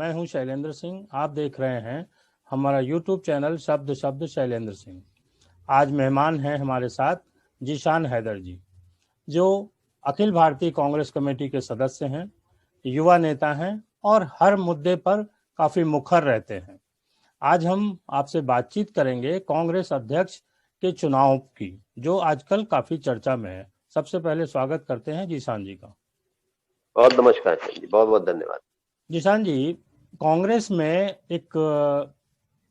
मैं हूं शैलेंद्र सिंह। आप देख रहे हैं हमारा यूट्यूब चैनल शब्द शब्द शैलेंद्र सिंह। आज मेहमान हैं हमारे साथ जीशान हैदर जी, जो अखिल भारतीय कांग्रेस कमेटी के सदस्य हैं, युवा नेता हैं और हर मुद्दे पर काफ़ी मुखर रहते हैं। आज हम आपसे बातचीत करेंगे कांग्रेस अध्यक्ष के चुनाव की, जो आजकल काफ़ी चर्चा में है। सबसे पहले स्वागत करते हैं जीशान जी का। बहुत नमस्कार जी, बहुत बहुत धन्यवाद। जीशान जी, कांग्रेस में एक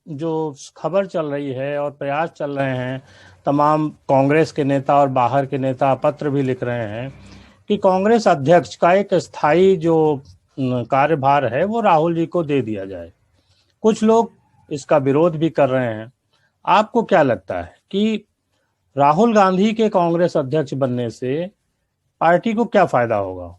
जो खबर चल रही है और प्रयास चल रहे हैं, तमाम कांग्रेस के नेता और बाहर के नेता पत्र भी लिख रहे हैं कि कांग्रेस अध्यक्ष का एक स्थायी जो कार्यभार है वो राहुल जी को दे दिया जाए। कुछ लोग इसका विरोध भी कर रहे हैं। आपको क्या लगता है कि राहुल गांधी के कांग्रेस अध्यक्ष बनने से पार्टी को क्या फायदा होगा?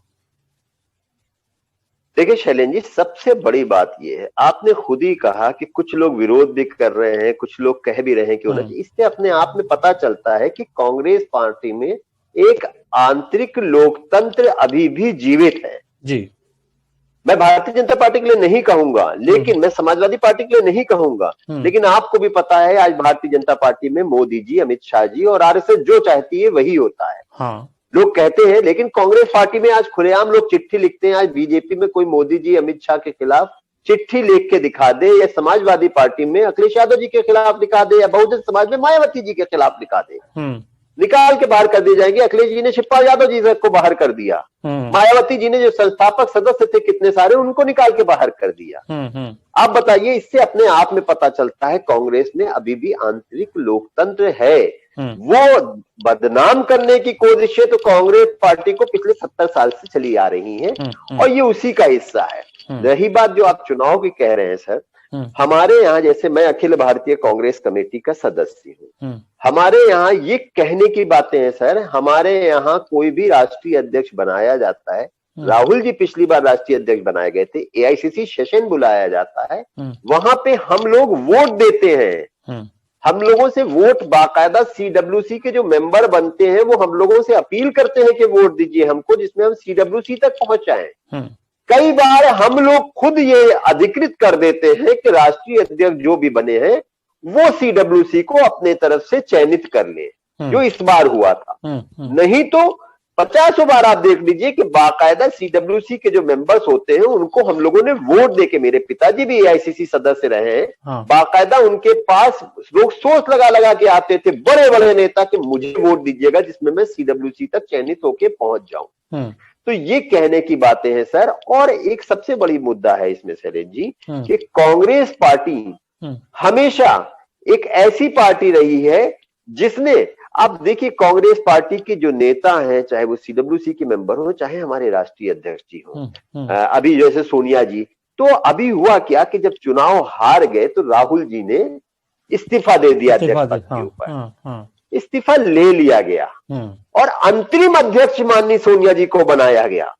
देखिए शैलेंद्र जी, सबसे बड़ी बात यह है, आपने खुद ही कहा कि कुछ लोग विरोध भी कर रहे हैं, कुछ लोग कह भी रहे हैं कि होना चाहिए। इससे अपने आप में पता चलता है कि कांग्रेस पार्टी में एक आंतरिक लोकतंत्र अभी भी जीवित है जी। मैं भारतीय जनता पार्टी के लिए नहीं कहूंगा, लेकिन मैं समाजवादी पार्टी के लिए नहीं कहूंगा, लेकिन आपको भी पता है आज भारतीय जनता पार्टी में मोदी जी, अमित शाह जी और आरएसएस जो चाहती है वही होता है। हाँ। लोग कहते हैं, लेकिन कांग्रेस पार्टी में आज खुलेआम लोग चिट्ठी लिखते हैं। आज बीजेपी में कोई मोदी जी, अमित शाह के खिलाफ चिट्ठी लिख के दिखा दे, या समाजवादी पार्टी में अखिलेश यादव जी के खिलाफ दिखा दे, या बहुजन समाज में मायावती जी के खिलाफ दिखा दे, निकाल के बाहर कर दिए जाएंगे। अखिलेश जी ने शिवपाल यादव जी को बाहर कर दिया, मायावती जी ने जो संस्थापक सदस्य थे कितने सारे, उनको निकाल के बाहर कर दिया। आप बताइए, इससे अपने आप में पता चलता है कांग्रेस में अभी भी आंतरिक लोकतंत्र है। वो बदनाम करने की कोशिशें तो कांग्रेस पार्टी को पिछले 70 साल से चली आ रही हैं, और ये उसी का हिस्सा है। रही बात जो आप चुनाव की कह रहे हैं सर, हमारे यहाँ, जैसे मैं अखिल भारतीय कांग्रेस कमेटी का सदस्य हूँ, हमारे यहाँ ये कहने की बातें हैं सर, हमारे यहाँ कोई भी राष्ट्रीय अध्यक्ष बनाया जाता है, राहुल जी पिछली बार राष्ट्रीय अध्यक्ष बनाए गए थे, एआईसीसी सेशन बुलाया जाता है, वहां पे हम लोग वोट देते हैं। हम लोगों से वोट बाकायदा सीडब्ल्यूसी के जो मेंबर बनते हैं वो हम लोगों से अपील करते हैं कि वोट दीजिए हमको, जिसमें हम सीडब्ल्यूसी तक पहुंच जाएं। कई बार हम लोग खुद ये अधिकृत कर देते हैं कि राष्ट्रीय अध्यक्ष जो भी बने हैं वो सीडब्ल्यूसी को अपने तरफ से चयनित कर ले, जो इस बार हुआ था। नहीं तो 50 बार आप देख लीजिए कि बाकायदा सीडब्ल्यूसी के जो मेंबर्स होते हैं उनको हम लोगों ने वोट देके, मेरे पिताजी भी एआईसीसी सदस्य रहे हैं, बाकायदा उनके पास लोग सोच लगा लगा के आते थे, बड़े बड़े नेता, कि मुझे वोट दीजिएगा जिसमें मैं सीडब्ल्यूसी तक चयनित होके पहुंच जाऊं। तो ये कहने की बातें हैं सर। और एक सबसे बड़ी मुद्दा है इसमें शैलेंद्र जी, कि कांग्रेस पार्टी हमेशा एक ऐसी पार्टी रही है जिसने, आप देखिए कांग्रेस पार्टी के जो नेता हैं, चाहे वो सीडब्ल्यूसी के मेंबर हो, चाहे हमारे राष्ट्रीय अध्यक्ष जी हो, अभी जैसे सोनिया जी, तो अभी हुआ क्या कि जब चुनाव हार गए तो राहुल जी ने इस्तीफा दे दिया अध्यक्ष पद के ऊपर, इस्तीफा ले लिया गया और अंतरिम अध्यक्ष माननीय सोनिया जी को बनाया गया।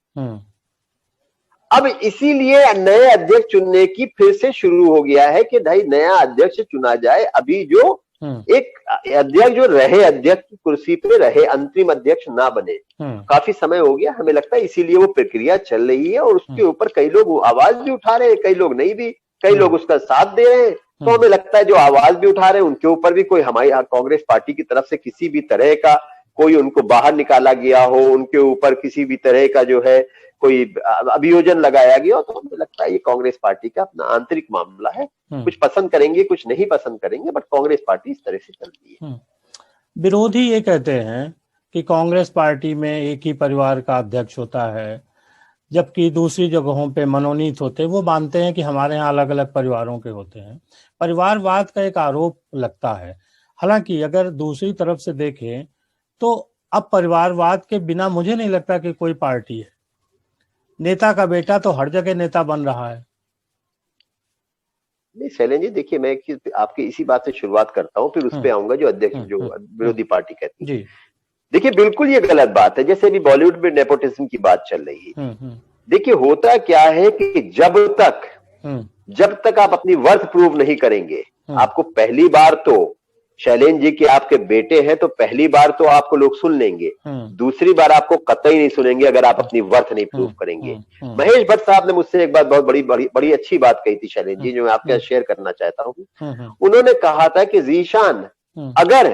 अब इसीलिए नए अध्यक्ष चुनने की फिर से शुरू हो गया है कि भाई नया अध्यक्ष चुना जाए। अभी जो एक अध्यक्ष जो रहे, अध्यक्ष की कुर्सी पे रहे, अंतरिम अध्यक्ष ना बने, काफी समय हो गया हमें लगता है, इसीलिए वो प्रक्रिया चल रही है और उसके ऊपर कई लोग आवाज भी उठा रहे हैं, कई लोग नहीं भी, कई लोग उसका साथ दे रहे हैं। तो हमें लगता है जो आवाज भी उठा रहे हैं उनके ऊपर भी कोई हमारी कांग्रेस पार्टी की तरफ से किसी भी तरह का कोई उनको बाहर निकाला गया हो, उनके ऊपर किसी भी तरह का जो है कोई अभियोजन लगाया गया हो, तो हमें लगता है ये कांग्रेस पार्टी का अपना आंतरिक मामला है। कुछ पसंद करेंगे, कुछ नहीं पसंद करेंगे, बट कांग्रेस पार्टी इस तरह से चलती है। विरोधी ये कहते हैं कि कांग्रेस पार्टी में एक ही परिवार का अध्यक्ष होता है, जबकि दूसरी जगहों पे मनोनीत होते, वो मानते हैं कि हमारे यहाँ अलग अलग परिवारों के होते हैं। परिवारवाद का एक आरोप लगता है। हालांकि अगर दूसरी तरफ से देखें तो अब परिवारवाद के बिना मुझे नहीं लगता कि कोई पार्टी है। नेता का बेटा तो हर जगह नेता बन रहा है। नहीं शैलेंद्र जी, देखिए मैं आपकी इसी बात से शुरुआत करता हूं, फिर उस पे आऊंगा जो अध्यक्ष जो विरोधी पार्टी कहती है। देखिए बिल्कुल ये गलत बात है। जैसे अभी बॉलीवुड में नेपोटिज्म की बात चल रही है, देखिए होता क्या है कि जब तक आप अपनी वर्थ प्रूव नहीं करेंगे, आपको पहली बार तो शैलेंद्र जी के आपके बेटे हैं तो पहली बार तो आपको लोग सुन लेंगे, दूसरी बार आपको कतई नहीं सुनेंगे अगर आप अपनी वर्थ नहीं प्रूव करेंगे। महेश भट्ट साहब ने मुझसे एक बात बहुत बड़ी बड़ी बड़ी अच्छी बात कही थी शैलेंद्र जी, जो मैं आपके साथ शेयर करना चाहता हूँ। उन्होंने कहा था कि जीशान, अगर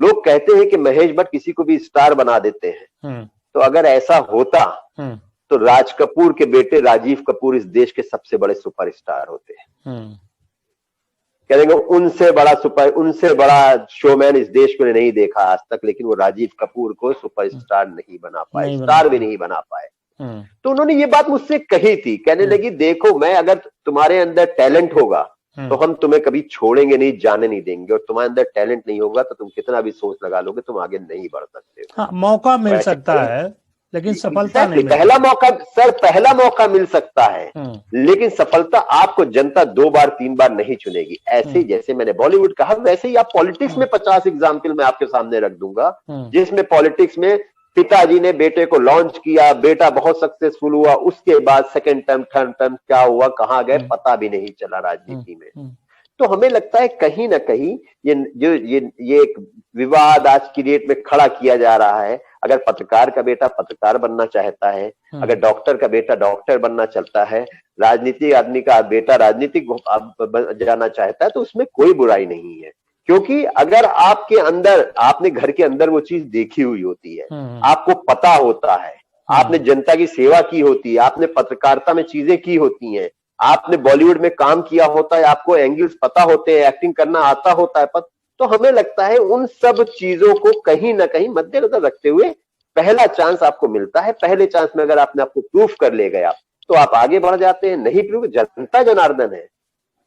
लोग कहते हैं कि महेश भट्ट किसी को भी स्टार बना देते हैं, तो अगर ऐसा होता तो राज कपूर के बेटे राजीव कपूर इस देश के सबसे बड़े सुपरस्टार होते हैं। कहेंगे उनसे बड़ा शोमैन इस देश में नहीं देखा आज तक, लेकिन वो राजीव कपूर को सुपरस्टार नहीं बना पाए, स्टार भी नहीं बना पाए। तो उन्होंने ये बात मुझसे कही थी, कहने लगी देखो मैं अगर तुम्हारे अंदर टैलेंट होगा तो हम तुम्हें कभी छोड़ेंगे नहीं, जाने नहीं देंगे, और तुम्हारे अंदर टैलेंट नहीं होगा तो तुम कितना भी सोच लगा लोगे तुम आगे नहीं बढ़ सकते हो। हाँ, मौका मिल सकता है लेकिन सफलता नहीं मिलती। पहला मौका मिल सकता है, लेकिन सफलता आपको जनता 2 बार 3 बार नहीं चुनेगी। ऐसे जैसे मैंने बॉलीवुड कहा, वैसे ही आप पॉलिटिक्स में 50 एग्जाम्पल मैं आपके सामने रख दूंगा, जिसमें पॉलिटिक्स में पिताजी ने बेटे को लॉन्च किया, बेटा बहुत सक्सेसफुल हुआ, उसके बाद सेकंड टर्म थर्ड टर्म क्या हुआ, कहां गए पता भी नहीं चला राजनीति में। तो हमें लगता है कहीं ना कहीं ये एक विवाद आज की डेट में खड़ा किया जा रहा है। अगर पत्रकार का बेटा पत्रकार बनना चाहता है, अगर डॉक्टर का बेटा डॉक्टर बनना चाहता है, राजनीतिक आदमी का बेटा राजनीतिक जाना चाहता है, तो उसमें कोई बुराई नहीं है। क्योंकि अगर आपके अंदर, आपने घर के अंदर वो चीज देखी हुई होती है, आपको पता होता है, आपने जनता की सेवा की होती है, आपने पत्रकारिता में चीजें की होती हैं, आपने बॉलीवुड में काम किया होता है, आपको एंगल्स पता होते हैं, एक्टिंग करना आता होता है, तो हमें लगता है उन सब चीजों को कहीं ना कहीं मद्देनजर रखते हुए पहला चांस आपको मिलता है। पहले चांस में अगर आपने आपको प्रूफ कर ले गया तो आप आगे बढ़ जाते हैं, नहीं प्रूफ, जनता जनार्दन है,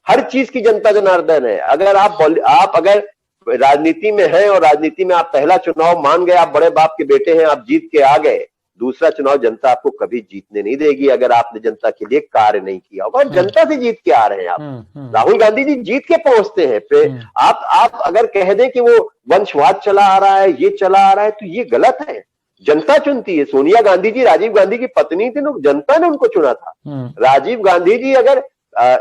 हर चीज की जनता जनार्दन है। अगर आप अगर राजनीति में हैं और राजनीति में आप पहला चुनाव मान गए, आप बड़े बाप के बेटे हैं, आप जीत के आ गए, दूसरा चुनाव जनता आपको कभी जीतने नहीं देगी अगर आपने जनता के लिए कार्य नहीं किया होगा। और जनता से जीत के आ रहे हैं आप। राहुल गांधी जी जीत के पहुंचते हैं। फिर आप अगर कह दें कि वो वंशवाद चला आ रहा है, ये चला आ रहा है, तो ये गलत है। जनता चुनती है। सोनिया गांधी जी राजीव गांधी की पत्नी थी, जनता ने उनको चुना था। राजीव गांधी जी अगर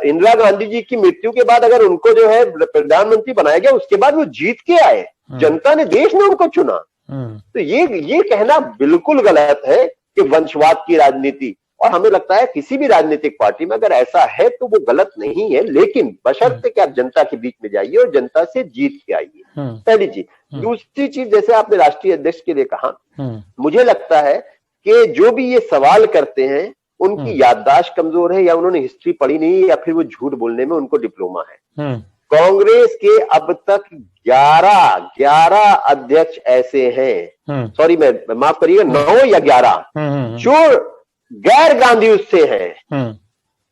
इंदिरा गांधी जी की मृत्यु के बाद अगर उनको जो है प्रधानमंत्री बनाया गया, उसके बाद वो जीत के आए, जनता ने, देश ने उनको चुना। तो ये कहना बिल्कुल गलत है कि वंशवाद की राजनीति, और हमें लगता है किसी भी राजनीतिक पार्टी में अगर ऐसा है तो वो गलत नहीं है, लेकिन बशर्ते कि आप जनता के बीच में जाइए और जनता से जीत के आइए, पहली चीज। दूसरी चीज, जैसे आपने राष्ट्रीय अध्यक्ष के लिए कहा, मुझे लगता है कि जो भी ये सवाल करते हैं उनकी याददाश्त कमजोर है, या उन्होंने हिस्ट्री पढ़ी नहीं, या फिर वो झूठ बोलने में उनको डिप्लोमा है। कांग्रेस के अब तक 11 अध्यक्ष ऐसे हैं, सॉरी मैं माफ करिएगा, 9 या 11 जो गैर गांधी उससे हैं।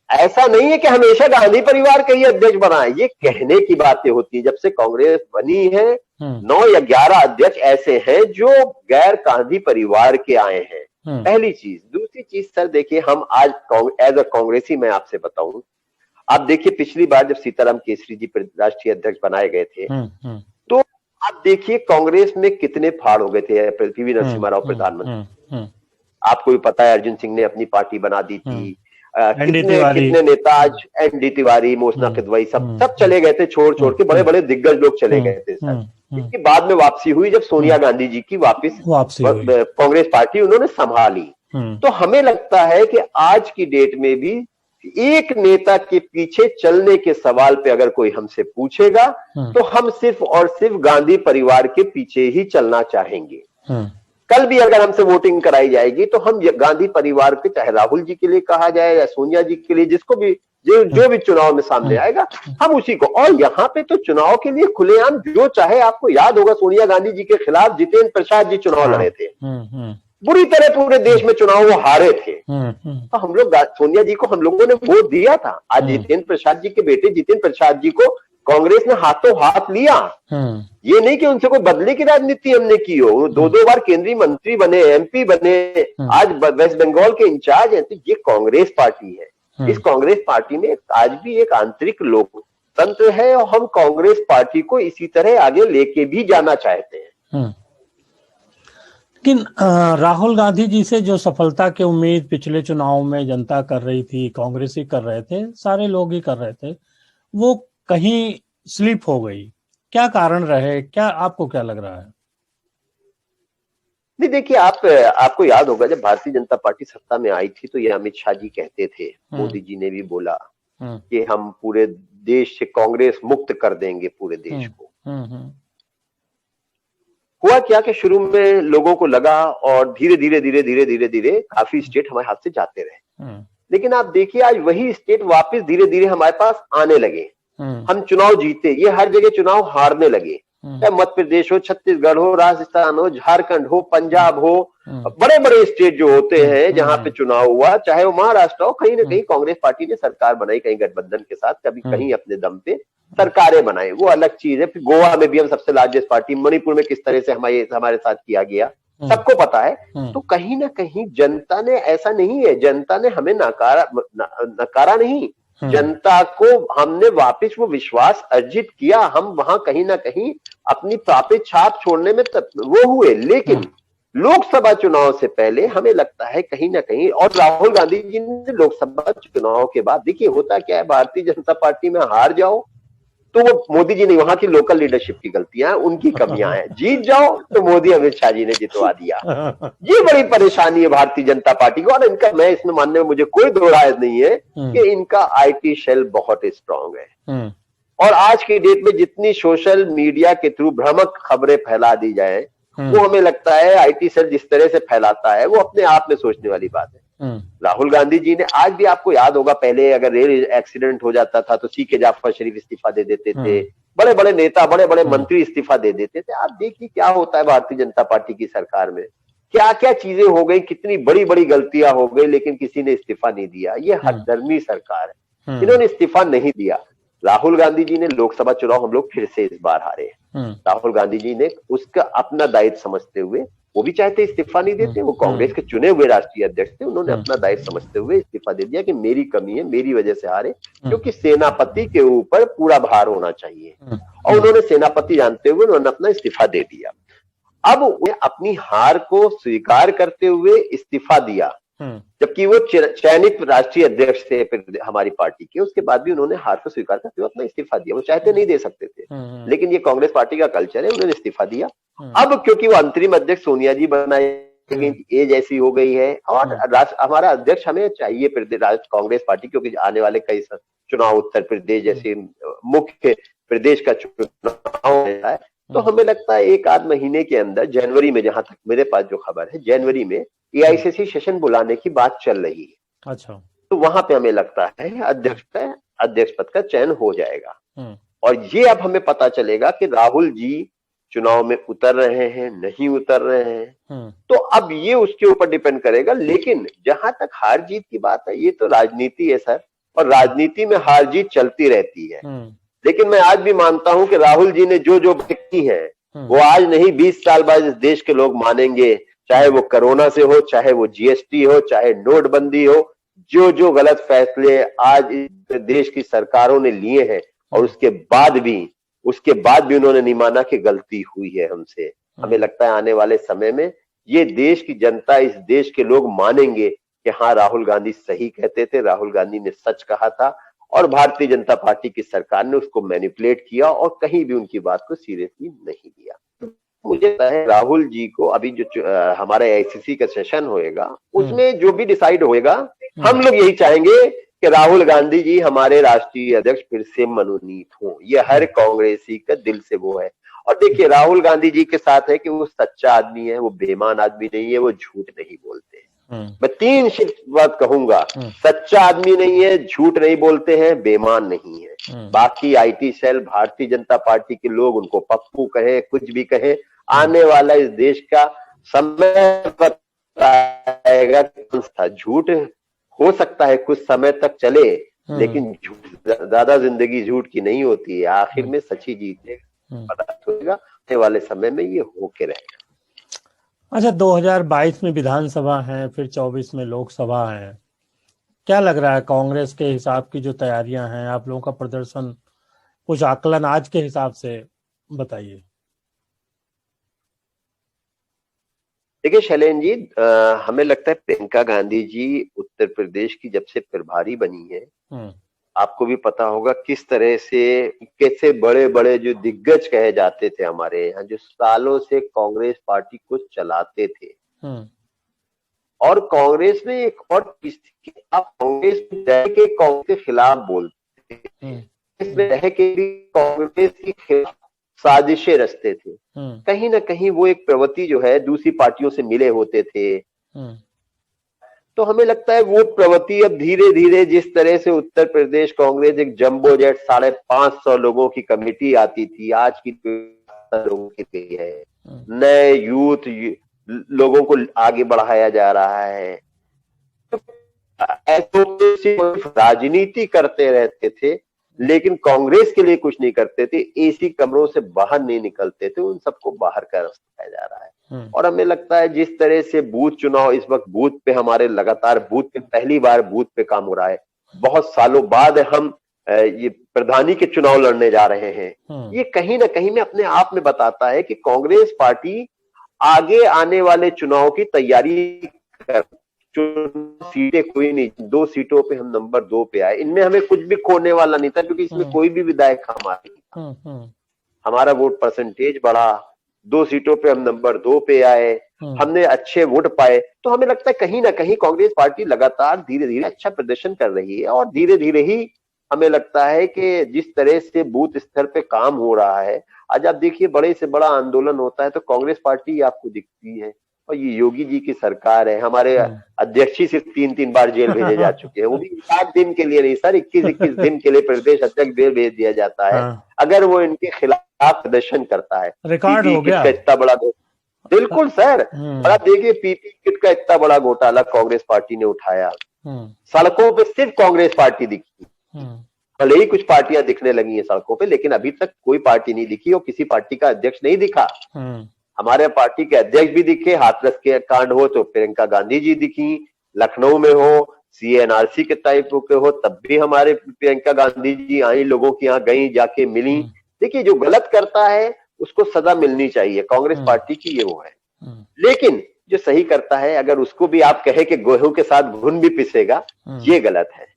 ऐसा नहीं है कि हमेशा गांधी परिवार के ही अध्यक्ष बनाए, ये कहने की बातें होती है। जब से कांग्रेस बनी है 9 या 11 अध्यक्ष ऐसे हैं जो गैर गांधी परिवार के आए हैं, पहली चीज। दूसरी चीज सर देखिए, हम आज एज अ कांग्रेसी मैं आपसे बताऊं, आप देखिए पिछली बार जब सीताराम केसरी जी राष्ट्रीय अध्यक्ष बनाए गए थे, तो आप देखिए कांग्रेस में कितने फाड़ हो गए थे। पीवी नरसिम्हा राव प्रधानमंत्री, आपको भी पता है, अर्जुन सिंह ने अपनी पार्टी बना दी थी, कितने नेता आज, एनडी तिवारी, मोसना किदवई, सब चले गए थे, छोड़ के बड़े बड़े दिग्गज लोग चले गए थे सर। इसके बाद में वापसी हुई जब सोनिया गांधी जी की वापस कांग्रेस पार्टी उन्होंने संभाली। तो हमें लगता है कि आज की डेट में भी एक नेता के पीछे चलने के सवाल पे अगर कोई हमसे पूछेगा तो हम सिर्फ और सिर्फ गांधी परिवार के पीछे ही चलना चाहेंगे। कल भी अगर हमसे वोटिंग कराई जाएगी तो हम गांधी परिवार के, चाहे राहुल जी के लिए कहा जाए या सोनिया जी के लिए, जिसको भी जो भी चुनाव में सामने आएगा, हम उसी को। और यहाँ पे तो चुनाव के लिए खुलेआम जो चाहे, आपको याद होगा सोनिया गांधी जी के खिलाफ जितेंद्र प्रसाद जी चुनाव लड़े थे, बुरी तरह पूरे देश में चुनाव वो हारे थे। तो हम लोग सोनिया जी को हम लोगों ने वोट दिया था। आज जितेंद्र प्रसाद जी के बेटे जितेंद्र प्रसाद जी को कांग्रेस ने हाथों हाथ लिया। ये नहीं कि उनसे कोई बदले की राजनीति हमने की हो, 2 बार केंद्रीय मंत्री बने, एमपी बने, आज वेस्ट बंगाल के इंचार्ज हैं। तो ये कांग्रेस पार्टी है। इस कांग्रेस पार्टी में आज भी एक आंतरिक लोकतंत्र है और हम कांग्रेस पार्टी को इसी तरह आगे लेके भी जाना चाहते हैं। लेकिन राहुल गांधी जी से जो सफलता की उम्मीद पिछले चुनाव में जनता कर रही थी, कांग्रेस ही कर रहे थे, सारे लोग ही कर रहे थे, वो कहीं स्लिप हो गई। क्या कारण रहे, क्या आपको क्या लग रहा है? नहीं देखिए, आपको याद होगा जब भारतीय जनता पार्टी सत्ता में आई थी तो ये अमित शाह जी कहते थे, हम्म। मोदी जी ने भी बोला हम्म। कि हम पूरे देश से कांग्रेस मुक्त कर देंगे पूरे हम्म। देश को। हम्म। हम्म। हुआ क्या कि शुरू में लोगों को लगा और धीरे धीरे धीरे धीरे धीरे धीरे काफी स्टेट हमारे हाथ से जाते रहे। हम्म। लेकिन आप देखिए आज वही स्टेट वापस धीरे धीरे हमारे पास आने लगे। हम्म। हम चुनाव जीते, ये हर जगह चुनाव हारने लगे, हम्म। चाहे मध्य प्रदेश हो, छत्तीसगढ़ हो, राजस्थान हो, झारखंड हो, पंजाब हो, हम्म। बड़े बड़े स्टेट जो होते हम्म। हैं जहां पे हम्म। चुनाव हुआ, चाहे वो महाराष्ट्र हो, कहीं ना हम्म। कहीं कांग्रेस पार्टी ने सरकार बनाई, कहीं गठबंधन के साथ, कभी हम्म। कहीं अपने दम पे सरकारें बनाई, वो अलग चीज है। फिर गोवा में भी हम सबसे लार्जेस्ट पार्टी, मणिपुर में किस तरह से हमारे साथ किया गया हम्म। सबको पता है। हम्म। तो कहीं ना कहीं जनता ने, ऐसा नहीं है जनता ने हमें नकारा नहीं, हम्म। जनता को हमने वापस वो विश्वास अर्जित किया, हम वहां कहीं ना कहीं अपनी प्राप्त छाप छोड़ने में वो हुए। हम्म। लेकिन लोकसभा चुनाव से पहले हमें लगता है कहीं ना कहीं, और राहुल गांधी जी ने लोकसभा चुनाव के बाद, देखिए होता क्या है, भारतीय जनता पार्टी में हार जाओ तो वो मोदी जी नहीं, वहां की लोकल लीडरशिप की गलतियां हैं, उनकी कमियां हैं, जीत जाओ तो मोदी अमित शाह जी ने जितवा दिया। ये बड़ी परेशानी है भारतीय जनता पार्टी को, और इनका, मैं इसमें मानने में मुझे कोई दो राय नहीं है हम्म। कि इनका आईटी शेल बहुत स्ट्रांग है। हम्म। और आज की डेट में जितनी सोशल मीडिया के थ्रू भ्रामक खबरें फैला दी जाए, वो हम्म। हमें लगता है आईटी सेल जिस तरह से फैलाता है वो अपने आप में सोचने वाली बात है। हम्म। राहुल गांधी जी ने, आज भी आपको याद होगा, पहले अगर रेल एक्सीडेंट हो जाता था तो सीके जाफर शरीफ इस्तीफा दे देते थे, हम्म। बड़े बड़े नेता, बड़े बड़े हम्म। मंत्री इस्तीफा दे देते थे। आप देखिए क्या होता है भारतीय जनता पार्टी की सरकार में, क्या क्या चीजें हो गई, कितनी बड़ी बड़ी गलतियां हो गई, लेकिन किसी ने इस्तीफा नहीं दिया। ये हम्म। हठधर्मी सरकार है, हम्म। इन्होंने इस्तीफा नहीं दिया। राहुल गांधी जी ने लोकसभा चुनाव, हम लोग फिर से इस बार हारे। हम्म। राहुल गांधी जी ने उसका अपना दायित्व समझते हुए, वो भी चाहते इस्तीफा नहीं देते, वो कांग्रेस हम्म। के चुने हुए राष्ट्रीय अध्यक्ष थे, उन्होंने हम्म। अपना दायित्व समझते हुए इस्तीफा दे दिया कि मेरी कमी है, मेरी वजह से हारे, हम्म। क्योंकि सेनापति के ऊपर पूरा भार होना चाहिए। हम्म। और उन्होंने सेनापति जानते हुए उन्होंने अपना इस्तीफा दे दिया। अब उन्हें अपनी हार को स्वीकार करते हुए इस्तीफा दिया, हम्म। जबकि वो चयनित राष्ट्रीय अध्यक्ष थे फिर हमारी पार्टी के, उसके बाद भी उन्होंने हार को स्वीकार करते हुए अपना इस्तीफा दिया। वो चाहते नहीं दे सकते थे, हम्म। लेकिन ये कांग्रेस पार्टी का कल्चर है, उन्होंने इस्तीफा दिया। हम्म। अब क्योंकि वो अंतरिम अध्यक्ष सोनिया जी बनाई गई, एज ऐसी हो गई है, और हमारा अध्यक्ष हमें चाहिए कांग्रेस पार्टी, क्योंकि आने वाले कई चुनाव उत्तर प्रदेश जैसे मुख्य प्रदेश का चुनाव है, तो हमें लगता है एक आध महीने के अंदर, जनवरी में, जहां तक मेरे पास जो खबर है, जनवरी में एआईसीसी सेशन बुलाने की बात चल रही है। अच्छा। तो वहां पे हमें लगता है अध्यक्ष पद का चयन हो जाएगा। हम्म। और ये अब हमें पता चलेगा कि राहुल जी चुनाव में उतर रहे हैं, नहीं उतर रहे हैं, हम्म। तो अब ये उसके ऊपर डिपेंड करेगा। लेकिन जहां तक हार जीत की बात है, ये तो राजनीति है सर, और राजनीति में हार जीत चलती रहती है। हम्म। लेकिन मैं आज भी मानता हूं कि राहुल जी ने जो जो की है, वो आज नहीं 20 साल बाद इस देश के लोग मानेंगे, चाहे वो कोरोना से हो, चाहे वो जीएसटी हो, चाहे नोटबंदी हो। जो जो गलत फैसले आज इस देश की सरकारों ने लिए हैं, और उसके बाद भी उन्होंने नहीं माना कि गलती हुई है हमसे। हमें लगता है आने वाले समय में ये देश की जनता, इस देश के लोग मानेंगे कि हाँ, राहुल गांधी सही कहते थे, राहुल गांधी ने सच कहा था, और भारतीय जनता पार्टी की सरकार ने उसको मैनिपुलेट किया और कहीं भी उनकी बात को सीरियसली नहीं लिया। मुझे लगता है राहुल जी को अभी जो हमारा एआईसीसी का सेशन होएगा, उसमें जो भी डिसाइड होएगा, हम लोग यही चाहेंगे कि राहुल गांधी जी हमारे राष्ट्रीय अध्यक्ष फिर से मनोनीत हो। ये हर कांग्रेसी का दिल से वो है। और देखिए, राहुल गांधी जी के साथ है कि वो सच्चा आदमी है, वो बेईमान आदमी नहीं है, वो झूठ नहीं बोलते। मैं 3 बात कहूंगा, सच्चा आदमी नहीं है, झूठ नहीं बोलते हैं, बेईमान नहीं है। बाकी IT cell, Bharatiya Janata party के लोग उनको पप्पू कहे, कुछ भी कहे, आने वाला इस देश का समय बताएगा। झूठ हो सकता है कुछ समय तक चले, लेकिन ज्यादा जिंदगी झूठ की नहीं होती है, आखिर में सच्ची जीतेगा, पता चलेगा। आने वाले समय में ये होके रहेगा। अच्छा, 2022 में विधानसभा है, फिर 24 में लोकसभा है। क्या लग रहा है कांग्रेस के हिसाब की जो तैयारियां हैं, आप लोगों का प्रदर्शन, कुछ आकलन आज के हिसाब से बताइए। देखिए शैलेंद्र जी, हमें लगता है प्रियंका गांधी जी उत्तर प्रदेश की जब से प्रभारी बनी है, आपको भी पता होगा किस तरह से कैसे बड़े बड़े जो दिग्गज कहे जाते थे हमारे यहाँ, जो सालों से कांग्रेस पार्टी को चलाते थे। और कांग्रेस में एक और चीज थी कि आप कांग्रेस में रह के कांग्रेस के खिलाफ बोलते थे, इसमें रह के भी कांग्रेस के खिलाफ साजिशें रचते थे। कहीं ना कहीं वो एक प्रवृत्ति जो है दूसरी पार्टियों से मिले होते थे। तो हमें लगता है वो प्रवृत्ति अब धीरे धीरे, जिस तरह से उत्तर प्रदेश कांग्रेस एक जंबो जेट 550 लोगों की कमेटी आती थी, आज की लोगों की गई है। नए यूथ लोगों को आगे बढ़ाया जा रहा है। तो ऐसे राजनीति करते रहते थे, लेकिन कांग्रेस के लिए कुछ नहीं करते थे, एसी कमरों से बाहर नहीं निकलते थे। उन सबको बाहर का रास्ता दिखाया जा रहा है। और हमें लगता है जिस तरह से बूथ चुनाव इस वक्त बूथ पे हमारे लगातार बूथ पे पहली बार बूथ पे काम हो रहा है, बहुत सालों बाद हम ये प्रधानी के चुनाव लड़ने जा रहे हैं। ये कहीं ना कहीं में अपने आप में बताता है कि कांग्रेस पार्टी आगे आने वाले चुनाव की तैयारी कर, सीटें कोई नहीं, 2 सीटों पे हम नंबर 2 पे आए। इनमें हमें कुछ भी खोने वाला नहीं था, क्योंकि इसमें कोई भी विधायक हमारे नहीं था। हमारा वोट परसेंटेज बढ़ा, 2 सीटों पे हम नंबर 2 पे आए, हमने अच्छे वोट पाए। तो हमें लगता है कहीं ना कहीं कांग्रेस पार्टी लगातार धीरे धीरे अच्छा प्रदर्शन कर रही है। और धीरे धीरे ही हमें लगता है कि जिस तरह से बूथ स्तर पे काम हो रहा है, आज आप देखिए बड़े से बड़ा आंदोलन होता है तो कांग्रेस पार्टी आपको दिखती है। और ये योगी जी की सरकार है, हमारे अध्यक्ष ही सिर्फ 3-3 बार जेल भेजे जा चुके हैं, वो भी 7 दिन के लिए नहीं सर, 21-21 दिन के लिए प्रदेश अध्यक्ष जेल भेज दिया जाता है अगर वो इनके खिलाफ प्रदर्शन करता है। रिकॉर्ड हो गया इतना बड़ा, बिल्कुल सर। और आप देखिए पीपी किट का इतना बड़ा घोटाला कांग्रेस पार्टी ने उठाया, सड़कों पे सिर्फ कांग्रेस पार्टी दिखी। भले ही कुछ पार्टियां दिखने लगी हैं सड़कों पे, लेकिन अभी तक कोई पार्टी नहीं दिखी और किसी पार्टी का अध्यक्ष नहीं दिखा। हमारे पार्टी के अध्यक्ष भी दिखे, हाथरस के कांड हो तो प्रियंका गांधी जी दिखी, लखनऊ में हो सीएनआरसी के टाइप के हो तब भी हमारे प्रियंका गांधी जी आई, लोगों के यहाँ गई, जाके मिली। देखिए जो गलत करता है उसको सजा मिलनी चाहिए, कांग्रेस पार्टी की ये वो है। लेकिन जो सही करता है अगर उसको भी आप कहे कि गेहूं के साथ घुन भी पिसेगा, ये गलत है।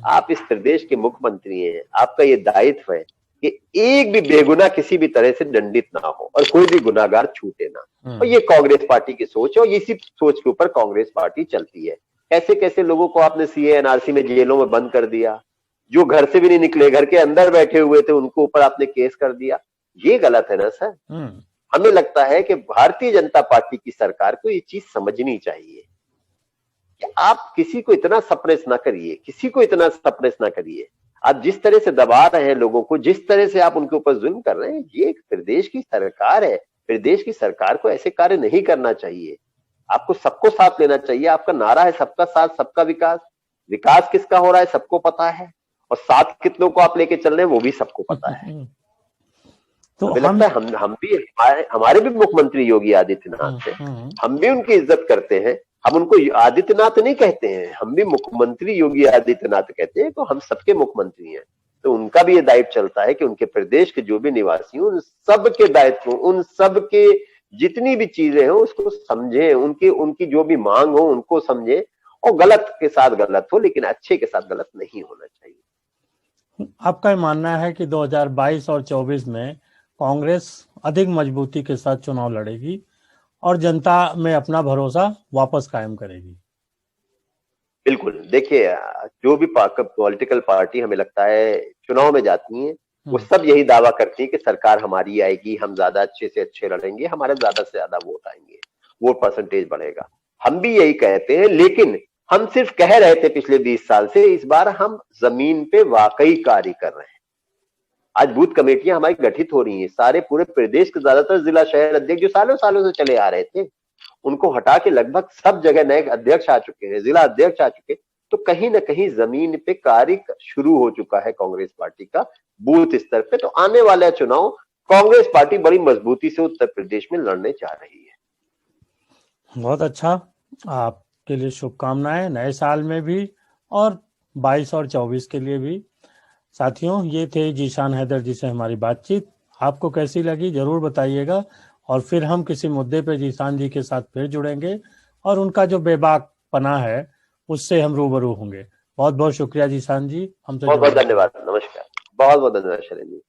आप इस प्रदेश के मुख्यमंत्री हैं, आपका ये दायित्व है कि एक भी बेगुनाह किसी भी तरह से दंडित ना हो और कोई भी गुनाहगार छूटे ना। और ये कांग्रेस पार्टी की सोच है और इसी सोच के ऊपर कांग्रेस पार्टी चलती है। कैसे कैसे लोगों को आपने सीएनआरसी में जेलों में बंद कर दिया, जो घर से भी नहीं निकले, घर के अंदर बैठे हुए थे, उनको ऊपर आपने केस कर दिया। ये गलत है ना सर। हमें लगता है कि भारतीय जनता पार्टी की सरकार को ये चीज समझनी चाहिए कि आप किसी को इतना सप्रेस ना करिए, किसी को इतना सप्रेस ना करिए। आप जिस तरह से दबा रहे हैं लोगों को, जिस तरह से आप उनके ऊपर जुल्म कर रहे हैं, ये एक प्रदेश की सरकार है। प्रदेश की सरकार को ऐसे कार्य नहीं करना चाहिए। आपको सबको साथ लेना चाहिए। आपका नारा है सबका साथ सबका विकास। विकास किसका हो रहा है सबको पता है, और साथ कितनों को आप लेके चल रहे हैं वो भी सबको पता है। तो हमें लगता है हम भी हमारे भी मुख्यमंत्री योगी आदित्यनाथ है, हम भी उनकी इज्जत करते हैं। हम उनको आदित्यनाथ नहीं कहते हैं, हम भी मुख्यमंत्री योगी आदित्यनाथ कहते हैं। तो हम सबके मुख्यमंत्री हैं, तो उनका भी ये दायित्व चलता है कि उनके प्रदेश के जो भी निवासी उन सब के दायित्व, उन सब के जितनी भी चीजें हो उसको समझे, उनकी जो भी मांग हो उनको समझे, और गलत के साथ गलत हो लेकिन अच्छे के साथ गलत नहीं होना चाहिए। आपका ये मानना है कि 2022 और 24 में कांग्रेस अधिक मजबूती के साथ चुनाव लड़ेगी और जनता में अपना भरोसा वापस कायम करेगी? बिल्कुल। देखिए जो भी पॉलिटिकल पार्टी हमें लगता है चुनाव में जाती हैं, वो सब यही दावा करती है कि सरकार हमारी आएगी, हम ज्यादा अच्छे से अच्छे लड़ेंगे, हमारे ज्यादा से ज्यादा वोट आएंगे, वोट परसेंटेज बढ़ेगा। हम भी यही कहते हैं, लेकिन हम सिर्फ कह रहे थे पिछले 20 साल से, इस बार हम जमीन पे वाकई कार्य कर रहे हैं। आज बूथ कमेटियां हमारी गठित हो रही हैं, सारे पूरे प्रदेश के ज्यादातर जिला शहर अध्यक्ष जो सालों सालों से चले आ रहे थे, उनको हटा के लगभग सब जगह नए अध्यक्ष आ चुके हैं, जिला अध्यक्ष आ चुके। तो कहीं ना कहीं जमीन पे कार्य शुरू हो चुका है कांग्रेस पार्टी का बूथ स्तर पे। तो आने वाला चुनाव कांग्रेस पार्टी बड़ी मजबूती से उत्तर प्रदेश में लड़ने जा रही है। बहुत अच्छा, आपके लिए शुभकामनाएं नए साल में भी और 22 और 24 के लिए भी। साथियों, ये थे जीशान हैदर जी से हमारी बातचीत। आपको कैसी लगी जरूर बताइएगा, और फिर हम किसी मुद्दे पे जीशान जी के साथ फिर जुड़ेंगे और उनका जो बेबाक पना है उससे हम रूबरू होंगे। बहुत बहुत शुक्रिया जीशान जी, हमसे बहुत बहुत जुड़ने के लिए। धन्यवाद, नमस्कार, बहुत बहुत धन्यवाद शैलेंद्र जी।